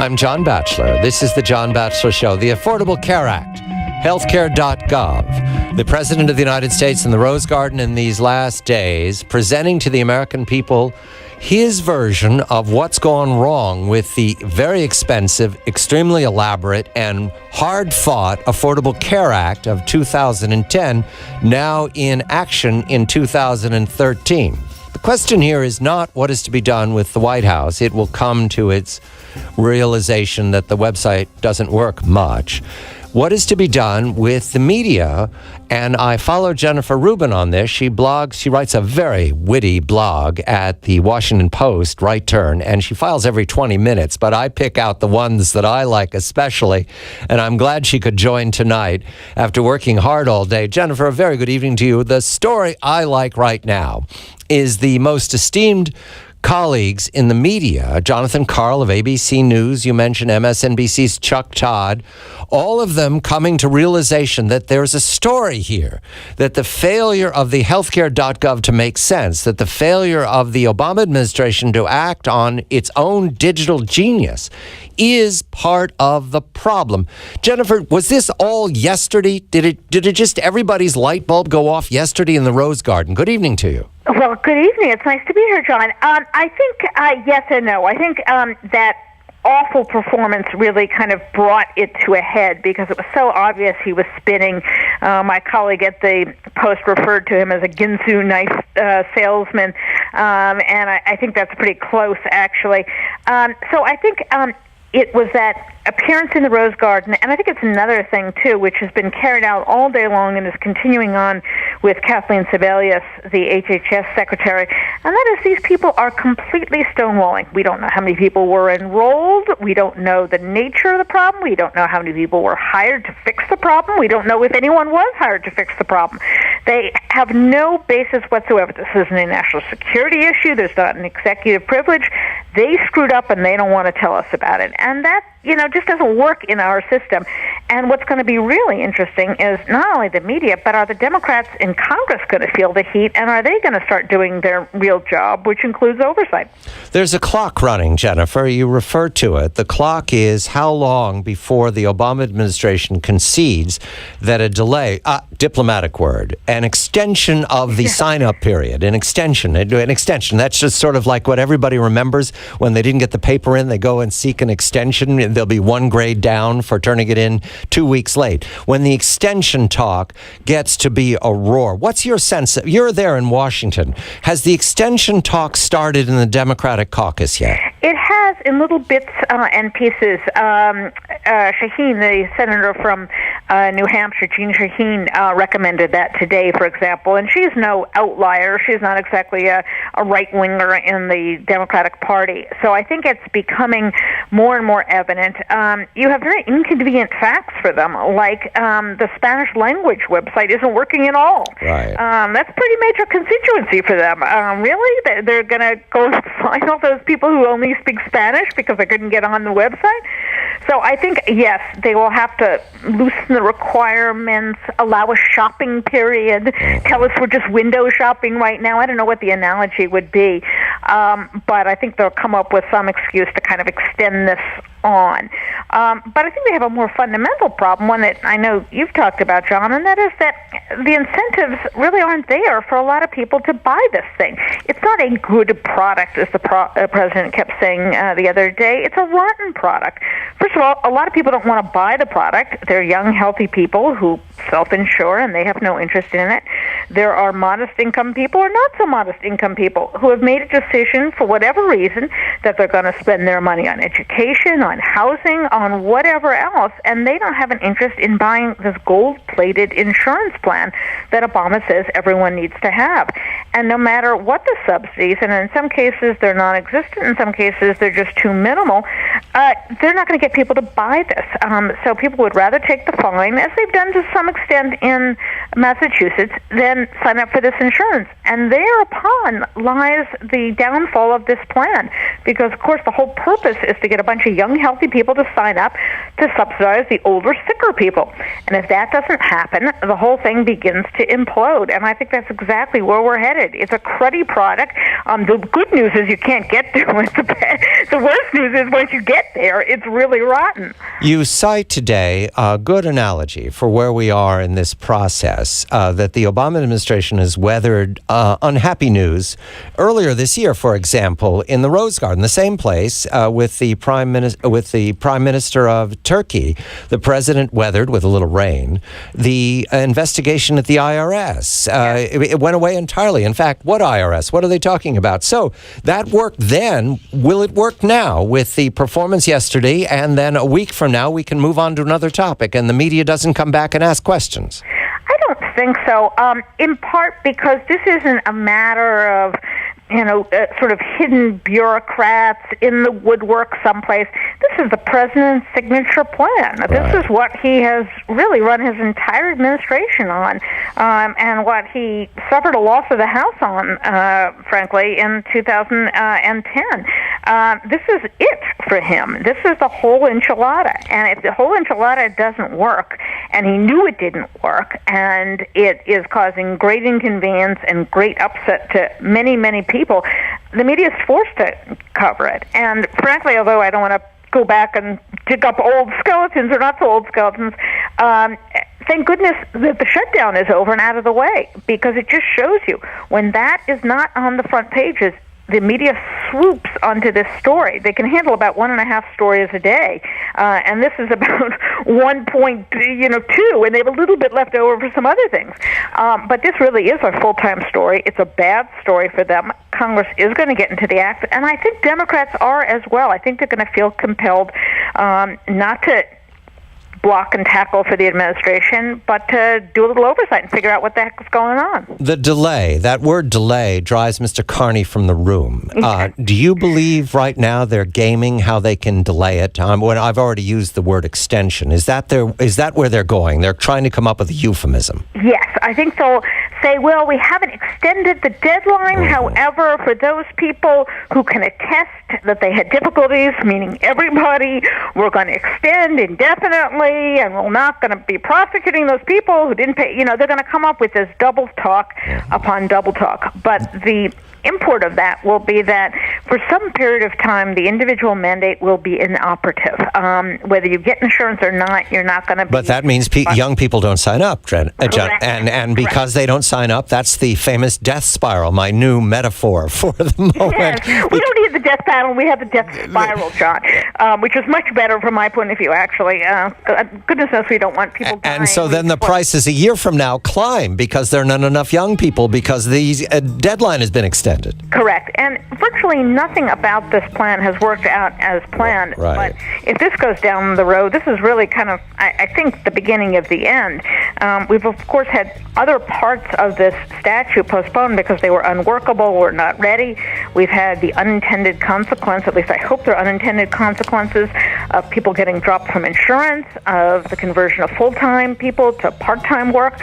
I'm John Batchelor. This is the John Batchelor Show. The Affordable Care Act, healthcare.gov. The President of the United States in the Rose Garden in these last days, presenting to the American people his version of what's gone wrong with the very expensive, extremely elaborate, and hard-fought Affordable Care Act of 2010, now in action in 2013. The question here is not what is to be done with the White House. It will come to its realization that the website doesn't work much. What is to be done with the media? And I follow Jennifer Rubin on this. She writes a very witty blog at the Washington Post, Right Turn, and she files every 20 minutes, but I pick out the ones that I like especially, and I'm glad she could join tonight after working hard all day. Jennifer, a very good evening to you. The story I like right now is the most esteemed colleagues in the media, Jonathan Karl of ABC News, you mentioned MSNBC's Chuck Todd, all of them coming to realization that there's a story here, that the failure of the healthcare.gov to make sense, that the failure of the Obama administration to act on its own digital genius is part of the problem. Jennifer, was this all yesterday? Did it just everybody's light bulb go off yesterday in the Rose Garden? Good evening to you. Well, good evening. It's nice to be here, John. I think yes and no. I think that awful performance really kind of brought it to a head because it was so obvious he was spinning. My colleague at the Post referred to him as a Ginsu knife salesman, and I think that's pretty close, actually. So I think it was that appearance in the Rose Garden, and I think it's another thing, too, which has been carried out all day long and is continuing on with Kathleen Sebelius, the HHS secretary, and that is these people are completely stonewalling. We don't know how many people were enrolled. We don't know the nature of the problem. We don't know how many people were hired to fix the problem. We don't know if anyone was hired to fix the problem. They have no basis whatsoever. This isn't a national security issue. There's not an executive privilege. They screwed up, and they don't want to tell us about it. And that, just doesn't work in our system. And what's going to be really interesting is not only the media, but are the Democrats in Congress going to feel the heat, and are they going to start doing their real job, which includes oversight? There's a clock running, Jennifer. You refer to it. The clock is how long before the Obama administration concedes that a delay, diplomatic word, an extension of the sign-up period, an extension. That's just sort of like what everybody remembers when they didn't get the paper in, they go and seek an extension. They'll be one grade down for turning it in 2 weeks late. When the extension talk gets to be a roar, what's your sense? You're there in Washington. Has the extension talk started in the Democratic caucus yet? It has in little bits and pieces. Shaheen, the senator from New Hampshire, Jeanne Shaheen, recommended that today, for example, and she's no outlier. She's not exactly a right-winger in the Democratic Party. So I think it's becoming more and more evident. You have very inconvenient facts for them, like the Spanish language website isn't working at all. Right. That's pretty major constituency for them. Really? They're going to go find all those people who only speak Spanish because they couldn't get on the website? So I think, yes, they will have to loosen the requirements, allow a shopping period, tell us we're just window shopping right now. I don't know what the analogy would be, but I think they'll come up with some excuse to kind of extend this on. But I think they have a more fundamental problem, one that I know you've talked about, John, and that is that the incentives really aren't there for a lot of people to buy this thing. It's not a good product, as the president kept saying the other day. It's a rotten product. First of all, a lot of people don't want to buy the product. They're young, healthy people who self-insure, and they have no interest in it. There are modest-income people or not-so-modest-income people who have made a decision, for whatever reason, that they're going to spend their money on education, on housing, on whatever else, and they don't have an interest in buying this gold-plated insurance plan that Obama says everyone needs to have. And no matter what the subsidies, and in some cases they're non-existent, in some cases they're just too minimal, they're not going to get people to buy this. So people would rather take the fine, as they've done to some extent in Massachusetts, than sign up for this insurance. And thereupon lies the downfall of this plan, because, of course, the whole purpose is to get a bunch of young, healthy people to sign up to subsidize the older, sicker people. And if that doesn't happen, the whole thing begins to implode. And I think that's exactly where we're headed. It's a cruddy product. The good news is you can't get to it. The worst news is once you get there, it's really rotten. You cite today a good analogy for where we are in this process, that the Obama administration has weathered unhappy news earlier this year, for example, in the Rose Garden, the same place with the Prime Minister of Turkey. The president weathered, with a little rain, the investigation at the IRS. It went away entirely. In fact, what IRS? What are they talking about? So that worked then. Will it work now with the performance yesterday, and then a week from now we can move on to another topic and the media doesn't come back and ask questions? I don't think so, in part because this isn't a matter of sort of hidden bureaucrats in the woodwork someplace. This is the president's signature plan. Right. This is what he has really run his entire administration on, and what he suffered a loss of the House on, frankly, in 2010. This is it for him. This is the whole enchilada. And if the whole enchilada doesn't work, and he knew it didn't work, and it is causing great inconvenience and great upset to many, many people, the media is forced to cover it. And frankly, although I don't want to go back and dig up old skeletons or not so old skeletons, thank goodness that the shutdown is over and out of the way, because it just shows you when that is not on the front pages, the media swoops onto this story. They can handle about 1.5 stories a day, and this is about 1.2, and they have a little bit left over for some other things. But this really is a full-time story. It's a bad story for them. Congress is going to get into the act, and I think Democrats are as well. I think they're going to feel compelled not to block and tackle for the administration, but to do a little oversight and figure out what the heck is going on. The delay, that word delay, drives Mr. Carney from the room. Do you believe right now they're gaming how they can delay it? When I've already used the word extension. Is that where they're going? They're trying to come up with a euphemism. Yes, I think they'll say, well, we haven't extended the deadline. However, for those people who can attest that they had difficulties, meaning everybody, we're going to extend indefinitely, and we're not going to be prosecuting those people who didn't pay. They're going to come up with this double talk upon double talk. But the import of that will be that for some period of time, the individual mandate will be inoperative. Whether you get insurance or not, you're not going to be... But that means young people don't sign up, and because they don't sign up, that's the famous death spiral, my new metaphor for the moment. Yes. We don't need the death battle, we have the death spiral, John, which is much better from my point of view, actually. Goodness knows we don't want people dying. And so then the prices a year from now climb because there are not enough young people because the deadline has been extended. Correct. And virtually nothing about this plan has worked out as planned. Right. But if this goes down the road, this is really kind of, I think, the beginning of the end. We've, of course, had other parts of this statute postponed because they were unworkable or not ready. We've had the unintended consequence, at least I hope they're unintended consequences, of people getting dropped from insurance, of the conversion of full-time people to part-time work.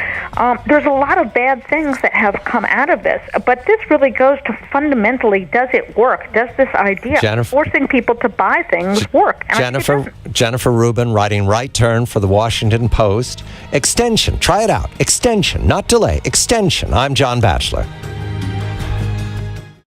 There's a lot of bad things that have come out of this. But this really goes to fundamentally, does it work? Does this idea of forcing people to buy things work? And Jennifer Rubin, writing Right Turn for the Washington Post. Extension. Try it out. Extension, not delay. Extension. I'm John Batchelor.